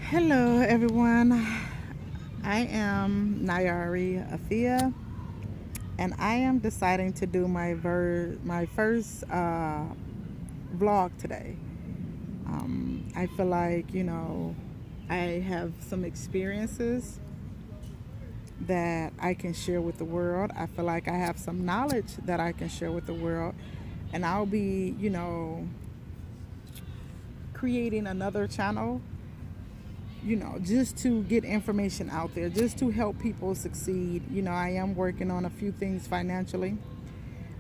Hello, everyone. I am Nayari Afia, and I am deciding to do my first vlog today. I feel like I have some experiences that I can share with the world. I feel like I have some knowledge that I can share with the world, and I'll be creating another channel just to get information out there, just to help people succeed. I am working on a few things financially,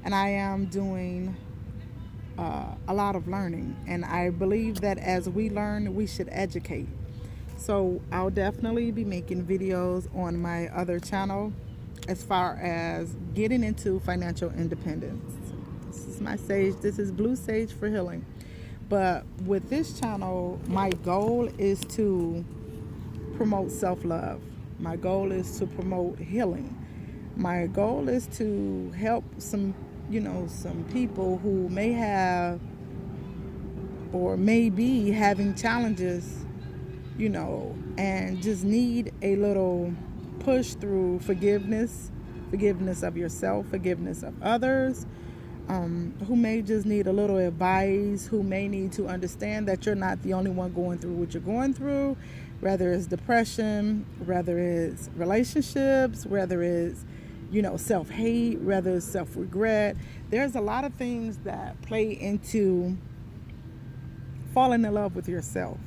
and I am doing a lot of learning. And I believe that as we learn, we should educate. So I'll definitely be making videos on my other channel as far as getting into financial independence. This is my sage. This is Blue Sage for Healing. But with this channel, my goal is to promote self-love. My goal is to promote healing. My goal is to help some people who may have or may be having challenges, and just need a little push through forgiveness of yourself, forgiveness of others, who may just need a little advice, who may need to understand that you're not the only one going through what you're going through, whether it's depression, whether it's relationships, whether it's, self-hate, whether it's self-regret. There's a lot of things that play into falling in love with yourself.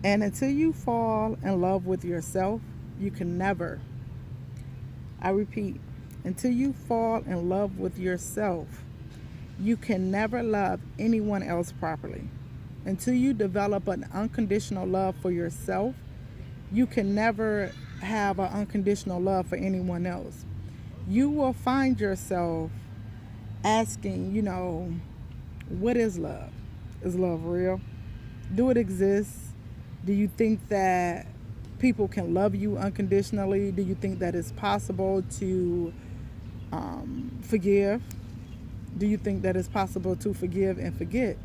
And until you fall in love with yourself, you can never, I repeat, until you fall in love with yourself, you can never love anyone else properly. Until you develop an unconditional love for yourself, you can never have an unconditional love for anyone else. You will find yourself asking, what is love? Is love real? Do it exist? Do you think that people can love you unconditionally? Do you think that it's possible to forgive? Do you think that it's possible to forgive and forget?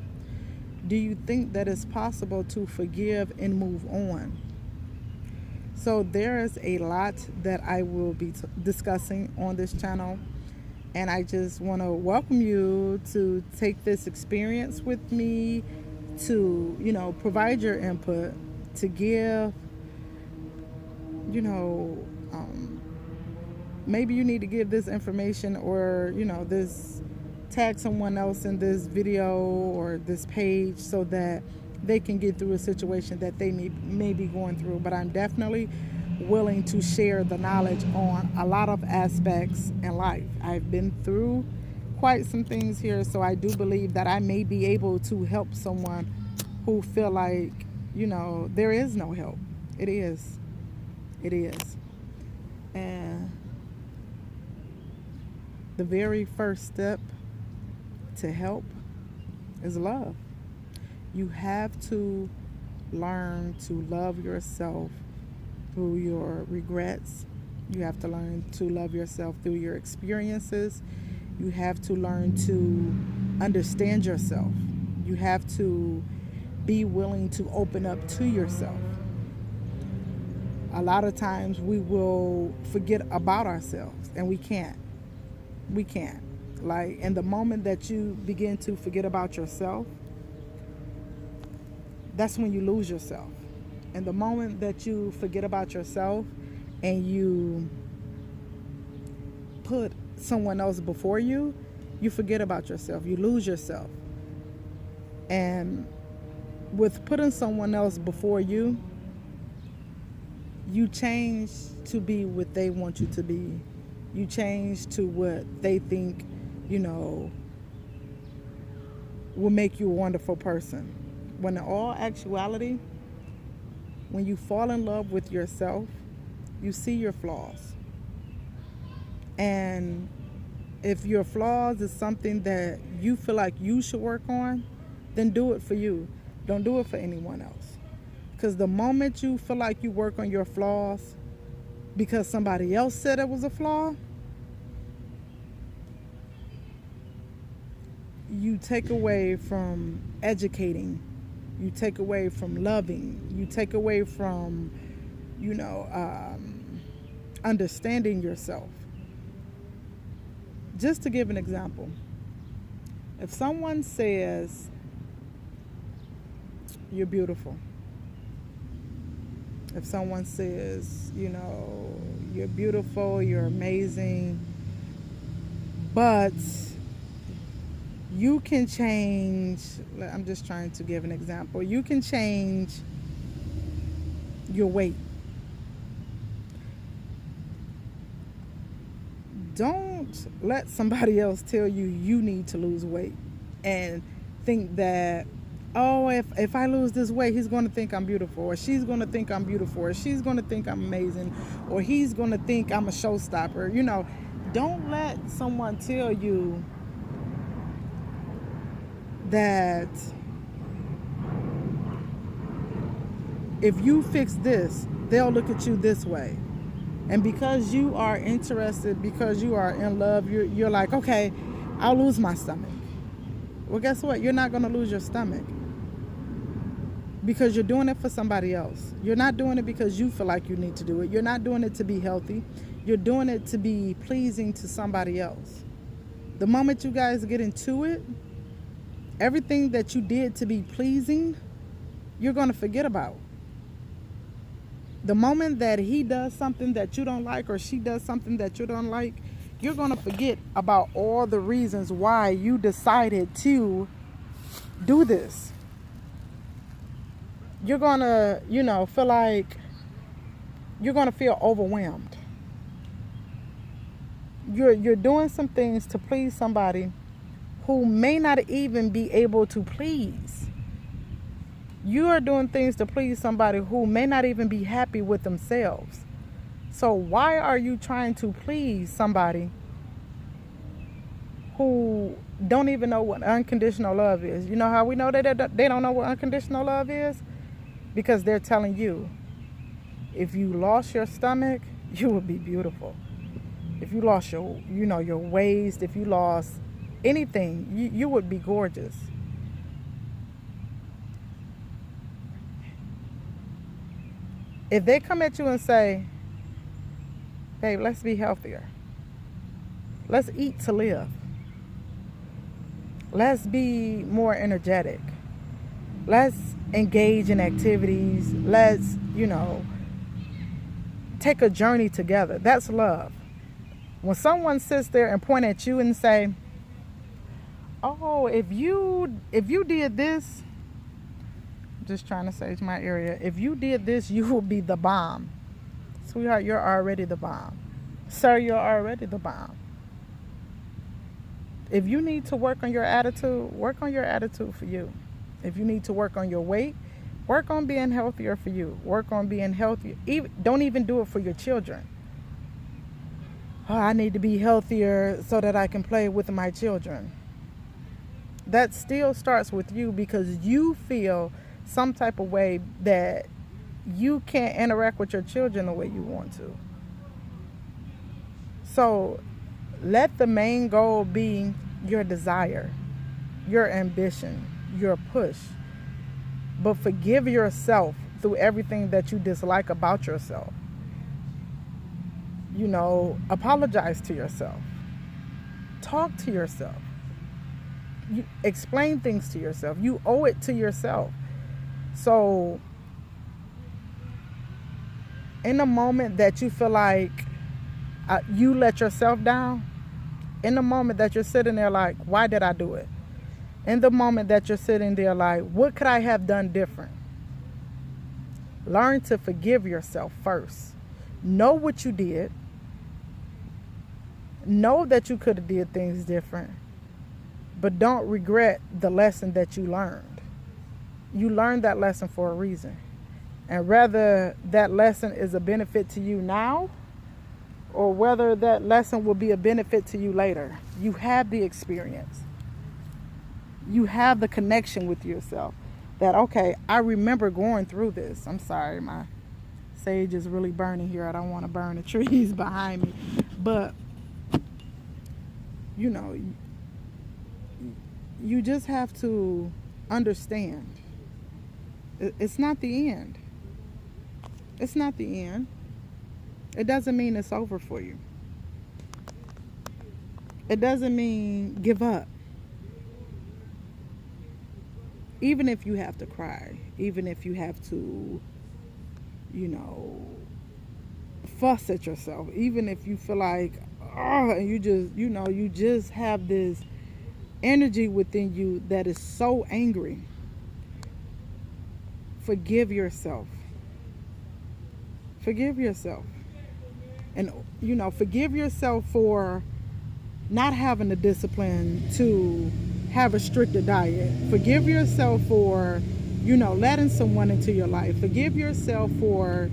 Do you think that it's possible to forgive and move on? So there is a lot that I will be discussing on this channel, and I just want to welcome you to take this experience with me, to provide your input, to give maybe you need to give this information, or this, tag someone else in this video or this page so that they can get through a situation that they may be going through. But I'm definitely willing to share the knowledge on a lot of aspects in life. I've been through quite some things here, so I do believe that I may be able to help someone who feel like there is no help. It is and the very first step to help is love. You have to learn to love yourself through your regrets. You have to learn to love yourself through your experiences. You have to learn to understand yourself. You have to be willing to open up to yourself. A lot of times we will forget about ourselves, and we can't. We can't. Like, in the moment that you begin to forget about yourself, that's when you lose yourself. And the moment that you forget about yourself and you put someone else before you, you forget about yourself. You lose yourself. And with putting someone else before you, you change to be what they want you to be. You change to what they think, will make you a wonderful person. When in all actuality, when you fall in love with yourself, you see your flaws. And if your flaws is something that you feel like you should work on, then do it for you. Don't do it for anyone else. Because the moment you feel like you work on your flaws because somebody else said it was a flaw, you take away from educating, you take away from loving, You take away from, you know, understanding yourself. Just to give an example, if someone says, you're beautiful, if someone says, you know, you're beautiful, you're amazing, but you can change, I'm just trying to give an example, you can change your weight. Don't let somebody else tell you you need to lose weight and think that, oh, if I lose this weight, he's going to think I'm beautiful, or she's going to think I'm beautiful, or she's going to think I'm amazing, or he's going to think I'm a showstopper. You know, don't let someone tell you that if you fix this, they'll look at you this way. And because you are interested, because you are in love, you're like, okay, I'll lose my stomach. Well, guess what? You're not going to lose your stomach because you're doing it for somebody else. You're not doing it because you feel like you need to do it. You're not doing it to be healthy. You're doing it to be pleasing to somebody else. The moment you guys get into it, everything that you did to be pleasing, you're going to forget about. The moment that he does something that you don't like, or she does something that you don't like, you're going to forget about all the reasons why you decided to do this. You're going to, you know, feel like you're going to feel overwhelmed. You're doing some things to please somebody who may not even be able to please. You are doing things to please somebody who may not even be happy with themselves. So why are you trying to please somebody who don't even know what unconditional love is? You know how we know that they don't know what unconditional love is? Because they're telling you, if you lost your stomach, you would be beautiful. If you lost your, you know, your waist, if you lost anything, you would be gorgeous. If they come at you and say, babe, let's be healthier. Let's eat to live. Let's be more energetic. Let's engage in activities. Let's, you know, take a journey together. That's love. When someone sits there and point at you and say, oh, if you did this, just trying to sage my area, if you did this, you will be the bomb. Sweetheart, you're already the bomb. Sir, you're already the bomb. If you need to work on your attitude, work on your attitude for you. If you need to work on your weight, work on being healthier for you. Work on being healthier. Don't even do it for your children. Oh, I need to be healthier so that I can play with my children. That still starts with you, because you feel some type of way that you can't interact with your children the way you want to. So let the main goal be your desire, your ambition, your push. But forgive yourself through everything that you dislike about yourself. You know, apologize to yourself. Talk to yourself. You explain things to yourself. You owe it to yourself. So in the moment that you feel like you let yourself down, in the moment that you're sitting there like, why did I do it? In the moment that you're sitting there like, what could I have done different? Learn to forgive yourself first. Know what you did. Know that you could have did things different. But don't regret the lesson that you learned. You learned that lesson for a reason. And whether that lesson is a benefit to you now, or whether that lesson will be a benefit to you later, you have the experience. You have the connection with yourself. That, okay, I remember going through this. I'm sorry, my sage is really burning here. I don't want to burn the trees behind me. But, you know, you just have to understand. It's not the end. It's not the end. It doesn't mean it's over for you. It doesn't mean give up. Even if you have to cry, even if you have to, you know, fuss at yourself, even if you feel like, oh, and you just, you just have this energy within you that is so angry, forgive yourself. Forgive yourself. And, forgive yourself for not having the discipline to have a stricter diet. Forgive yourself for, letting someone into your life. Forgive yourself for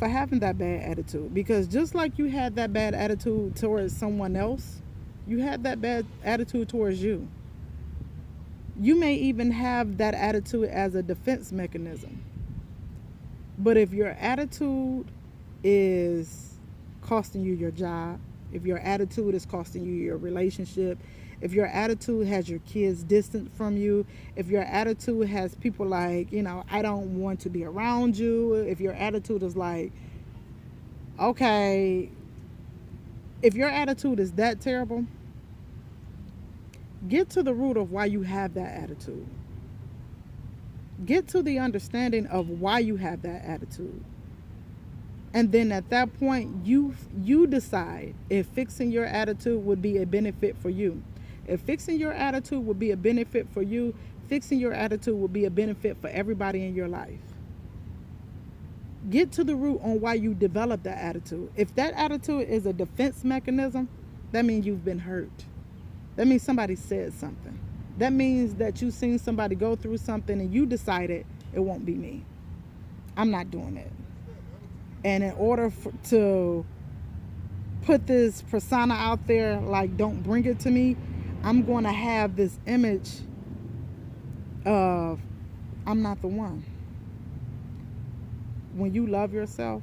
having that bad attitude, because just like you had that bad attitude towards someone else, you had that bad attitude towards you. You may even have that attitude as a defense mechanism. But if your attitude is costing you your job, if your attitude is costing you your relationship, if your attitude has your kids distant from you, if your attitude has people like, I don't want to be around you, if your attitude is like, okay, if your attitude is that terrible, get to the root of why you have that attitude. Get to the understanding of why you have that attitude. And then at that point, you decide if fixing your attitude would be a benefit for you. If fixing your attitude would be a benefit for you, fixing your attitude would be a benefit for everybody in your life. Get to the root on why you develop that attitude. If that attitude is a defense mechanism, that means you've been hurt. That means somebody said something. That means that you've seen somebody go through something and you decided it won't be me. I'm not doing it. And in order to put this persona out there, like, don't bring it to me, I'm going to have this image of I'm not the one. When you love yourself,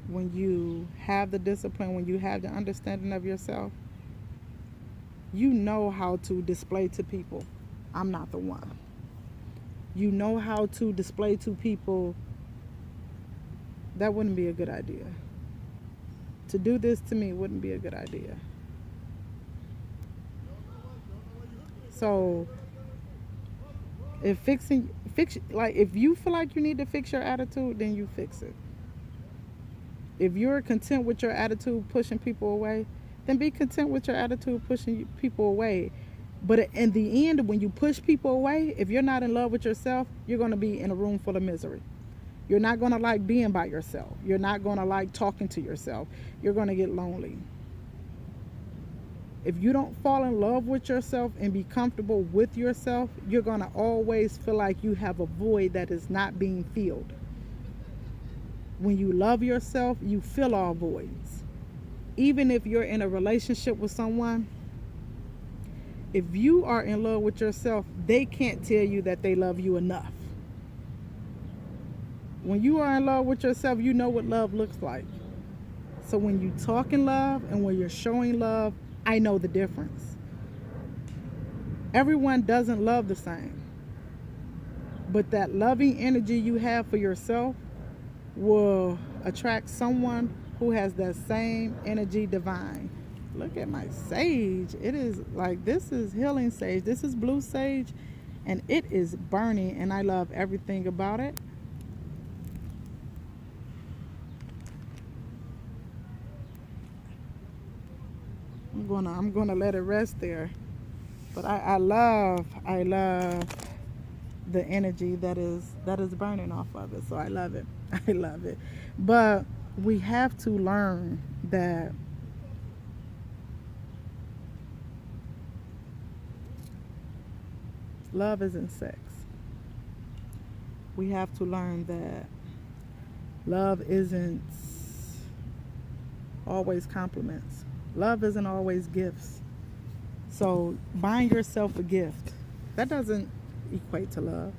when you have the discipline, when you have the understanding of yourself, you know how to display to people, I'm not the one. You know how to display to people, that wouldn't be a good idea. To do this to me wouldn't be a good idea. So if if you feel like you need to fix your attitude, then you fix it. If you're content with your attitude pushing people away, then be content with your attitude pushing people away. But in the end, when you push people away, if you're not in love with yourself, you're going to be in a room full of misery. You're not going to like being by yourself. You're not going to like talking to yourself. You're going to get lonely. If you don't fall in love with yourself and be comfortable with yourself, you're going to always feel like you have a void that is not being filled. When you love yourself, you fill all voids. Even if you're in a relationship with someone, if you are in love with yourself, they can't tell you that they love you enough. When you are in love with yourself, you know what love looks like. So when you talk in love and when you're showing love, I know the difference. Everyone doesn't love the same. But that loving energy you have for yourself will attract someone who has that same energy divine. Look at my sage. It is like, this is healing sage. This is blue sage, and it is burning, and I love everything about it. I'm gonna let it rest there. But I love the energy that is burning off of it. So I love it. I love it. But we have to learn that love isn't sex. We have to learn that love isn't always compliments. Love isn't always gifts. So buying yourself a gift, that doesn't equate to love.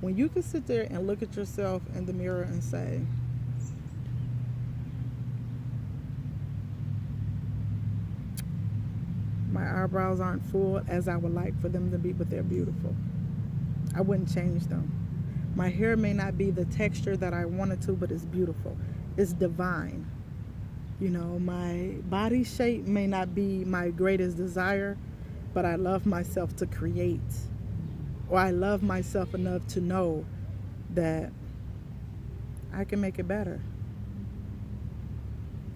When you can sit there and look at yourself in the mirror and say, my eyebrows aren't full as I would like for them to be, but they're beautiful. I wouldn't change them. My hair may not be the texture that I wanted to, but it's beautiful. It's divine. You know, my body shape may not be my greatest desire, but I love myself to create. Or I love myself enough to know that I can make it better.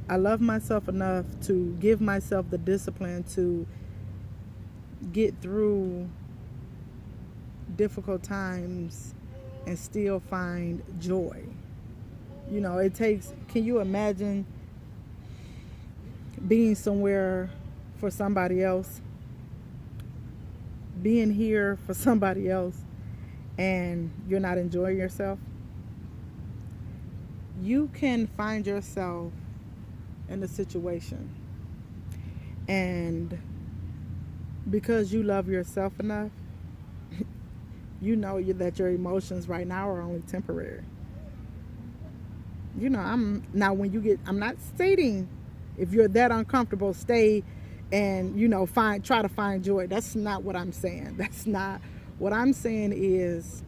I love myself enough to give myself the discipline to get through difficult times and still find joy. You know, it takes, can you imagine being somewhere for somebody else, being here for somebody else, and you're not enjoying yourself? You can find yourself in a situation, and because you love yourself enough, you know that your emotions right now are only temporary. You know, I'm not stating if you're that uncomfortable, stay and, you know, try to find joy. That's not what I'm saying. That's not what I'm saying. Is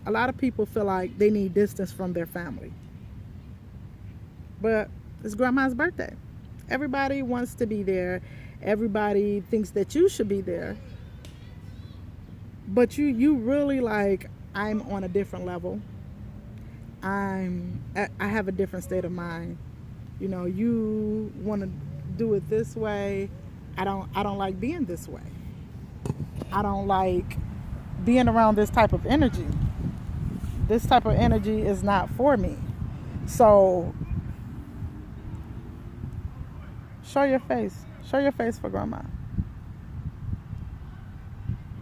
a lot of people feel like they need distance from their family. But it's grandma's birthday. Everybody wants to be there. Everybody thinks that you should be there. But you really, like, I'm on a different level. I have a different state of mind. You know, you want to do it this way. I don't like being this way. I don't like being around this type of energy. This type of energy is not for me. So show your face. Show your face for grandma.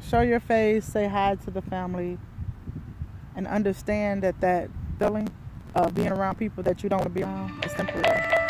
Show your face, say hi to the family, and understand that feeling of being around people that you don't want to be around is temporary.